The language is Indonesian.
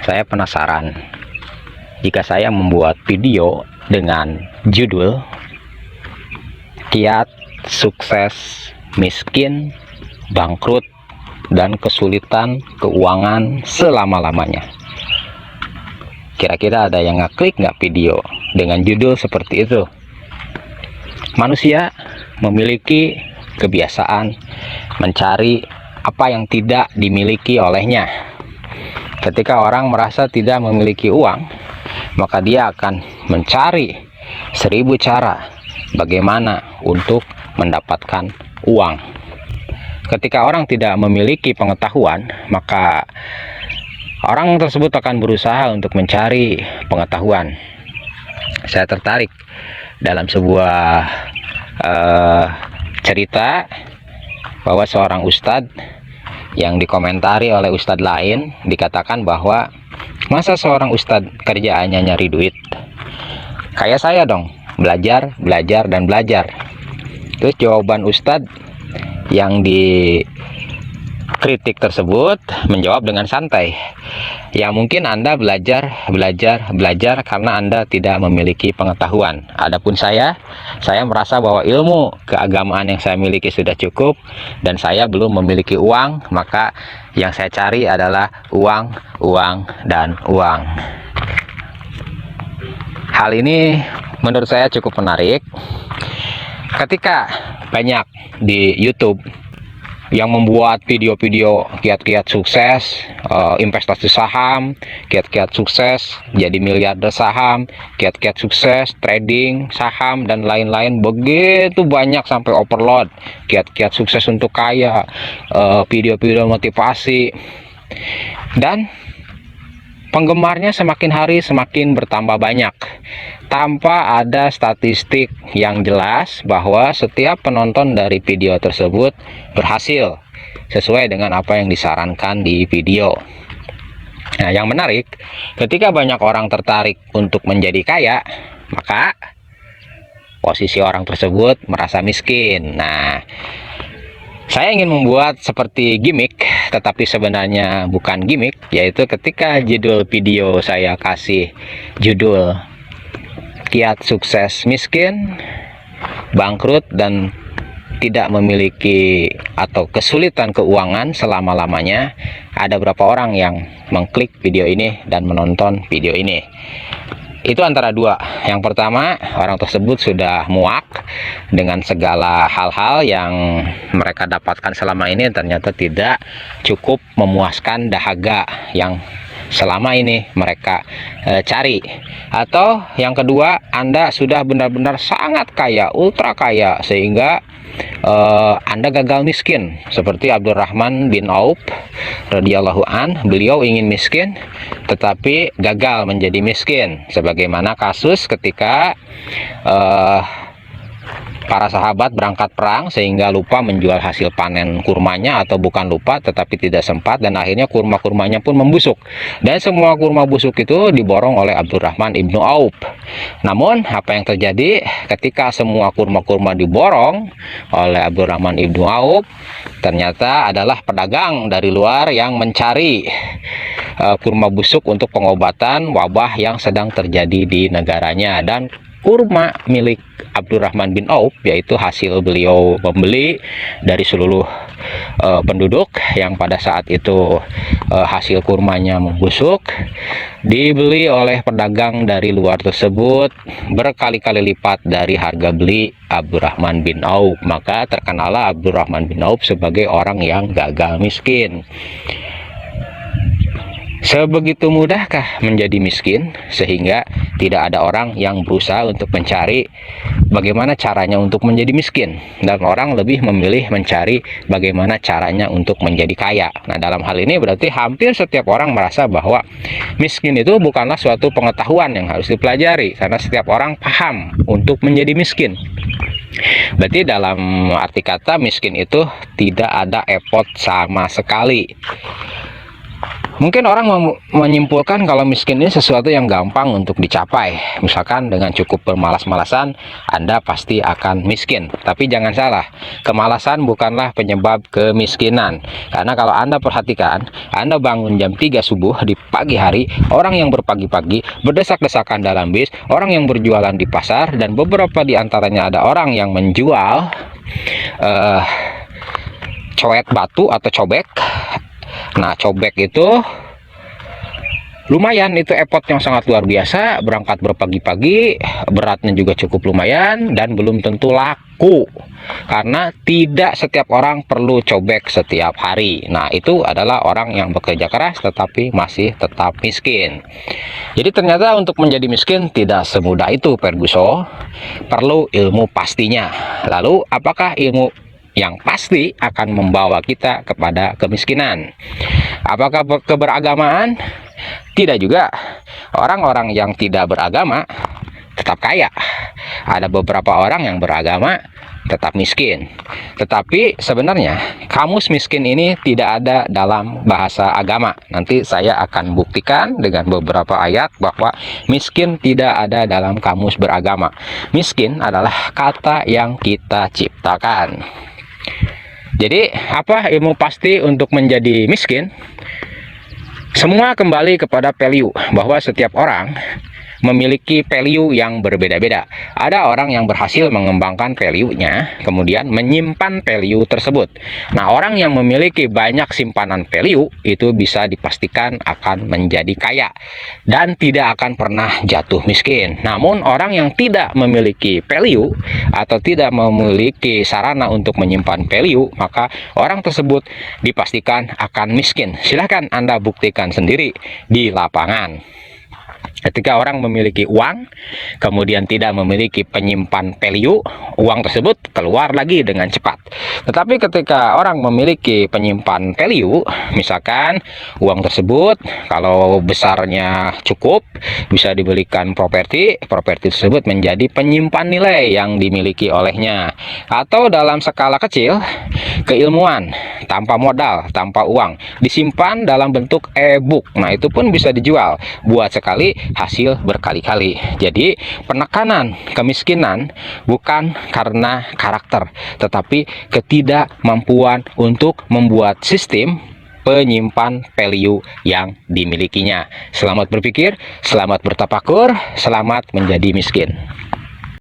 Saya penasaran jika saya membuat video dengan judul Kiat Sukses Miskin, Bangkrut, dan Kesulitan Keuangan Selama-lamanya. Kira-kira ada yang ngeklik nggak video dengan judul seperti itu? Manusia memiliki kebiasaan mencari apa yang tidak dimiliki olehnya. Ketika orang merasa tidak memiliki uang, maka dia akan mencari 1000 cara bagaimana untuk mendapatkan uang. Ketika orang tidak memiliki pengetahuan, maka orang tersebut akan berusaha untuk mencari pengetahuan. Saya tertarik dalam sebuah cerita bahwa seorang ustadz yang dikomentari oleh ustadz lain dikatakan bahwa masa seorang ustadz kerjaannya nyari duit? Kayak saya dong, belajar, dan belajar. Terus jawaban ustadz yang dikritik tersebut menjawab dengan santai, ya mungkin Anda belajar karena Anda tidak memiliki pengetahuan. Adapun saya merasa bahwa ilmu keagamaan yang saya miliki sudah cukup dan saya belum memiliki uang, maka yang saya cari adalah uang. Hal ini menurut saya cukup menarik ketika banyak di YouTube yang membuat video-video kiat-kiat sukses, investasi saham, kiat-kiat sukses jadi miliarder saham, kiat-kiat sukses trading saham, dan lain-lain. Begitu banyak sampai overload kiat-kiat sukses untuk kaya, video-video motivasi, dan penggemarnya semakin hari semakin bertambah banyak, tanpa ada statistik yang jelas bahwa setiap penonton dari video tersebut berhasil sesuai dengan apa yang disarankan di video. Nah, yang menarik, ketika banyak orang tertarik untuk menjadi kaya, maka posisi orang tersebut merasa miskin. Nah, saya ingin membuat seperti gimmick, tetapi sebenarnya bukan gimmick, yaitu ketika judul video saya kasih judul Kiat Sukses Miskin, Bangkrut, dan Tidak Memiliki atau Kesulitan Keuangan Selama-lamanya, ada berapa orang yang mengklik video ini dan menonton video ini? Itu antara dua. Yang pertama, orang tersebut sudah muak dengan segala hal-hal yang mereka dapatkan selama ini, ternyata tidak cukup memuaskan dahaga yang selama ini mereka cari. Atau yang kedua, Anda sudah benar-benar sangat kaya, ultra kaya, sehingga Anda gagal miskin, seperti Abdurrahman bin Auf radhiyallahu an. Beliau ingin miskin tetapi gagal menjadi miskin, sebagaimana kasus ketika para sahabat berangkat perang sehingga lupa menjual hasil panen kurmanya, atau bukan lupa tetapi tidak sempat, dan akhirnya kurma-kurmanya pun membusuk, dan semua kurma busuk itu diborong oleh Abdurrahman ibnu Auf. Namun apa yang terjadi ketika semua kurma-kurma diborong oleh Abdurrahman ibnu Auf? Ternyata adalah pedagang dari luar yang mencari kurma busuk untuk pengobatan wabah yang sedang terjadi di negaranya, dan kurma milik Abdurrahman bin Auf, yaitu hasil beliau membeli dari seluruh penduduk yang pada saat itu hasil kurmanya membusuk, dibeli oleh pedagang dari luar tersebut berkali-kali lipat dari harga beli Abdurrahman bin Auf. Maka terkenallah Abdurrahman bin Auf sebagai orang yang gagal miskin. Sebegitu mudahkah menjadi miskin sehingga tidak ada orang yang berusaha untuk mencari bagaimana caranya untuk menjadi miskin, dan orang lebih memilih mencari bagaimana caranya untuk menjadi kaya? Nah, dalam hal ini berarti hampir setiap orang merasa bahwa miskin itu bukanlah suatu pengetahuan yang harus dipelajari, karena setiap orang paham untuk menjadi miskin. Berarti dalam arti kata miskin itu tidak ada effort sama sekali. Mungkin orang menyimpulkan kalau miskin ini sesuatu yang gampang untuk dicapai. Misalkan dengan cukup bermalas-malasan, Anda pasti akan miskin. Tapi jangan salah, kemalasan bukanlah penyebab kemiskinan. Karena kalau Anda perhatikan, Anda bangun jam 3 subuh di pagi hari, orang yang berpagi-pagi, berdesak-desakan dalam bis, orang yang berjualan di pasar, dan beberapa di antaranya ada orang yang menjual coet batu atau cobek. Nah, cobek itu lumayan, itu effort yang sangat luar biasa, berangkat berpagi-pagi, beratnya juga cukup lumayan, dan belum tentu laku. Karena tidak setiap orang perlu cobek setiap hari. Nah, itu adalah orang yang bekerja keras tetapi masih tetap miskin. Jadi ternyata untuk menjadi miskin tidak semudah itu, Ferguson. Perlu ilmu pastinya. Lalu, apakah ilmu yang pasti akan membawa kita kepada kemiskinan? Apakah keberagamaan? Tidak juga. Orang-orang yang tidak beragama tetap kaya. Ada beberapa orang yang beragama tetap miskin. Tetapi sebenarnya kamus miskin ini tidak ada dalam bahasa agama. Nanti saya akan buktikan dengan beberapa ayat bahwa miskin tidak ada dalam kamus beragama. Miskin adalah kata yang kita ciptakan. Jadi, apa ilmu pasti untuk menjadi miskin? Semua kembali kepada value, bahwa setiap orang memiliki value yang berbeda-beda. Ada orang yang berhasil mengembangkan value-nya, kemudian menyimpan value tersebut. Nah, orang yang memiliki banyak simpanan value itu bisa dipastikan akan menjadi kaya dan tidak akan pernah jatuh miskin. Namun, orang yang tidak memiliki value atau tidak memiliki sarana untuk menyimpan value, maka orang tersebut dipastikan akan miskin. Silahkan Anda buktikan sendiri di lapangan. Ketika orang memiliki uang, kemudian tidak memiliki penyimpan value, uang tersebut keluar lagi dengan cepat. Tetapi ketika orang memiliki penyimpan value, misalkan uang tersebut kalau besarnya cukup, bisa dibelikan properti tersebut menjadi penyimpan nilai yang dimiliki olehnya. Atau dalam skala kecil, keilmuan tanpa modal, tanpa uang, disimpan dalam bentuk e-book. Nah, itu pun bisa dijual. Buat sekali, hasil berkali-kali. Jadi, penekanan kemiskinan bukan karena karakter, tetapi ketidakmampuan untuk membuat sistem penyimpan value yang dimilikinya. Selamat berpikir, selamat bertafakur, selamat menjadi miskin.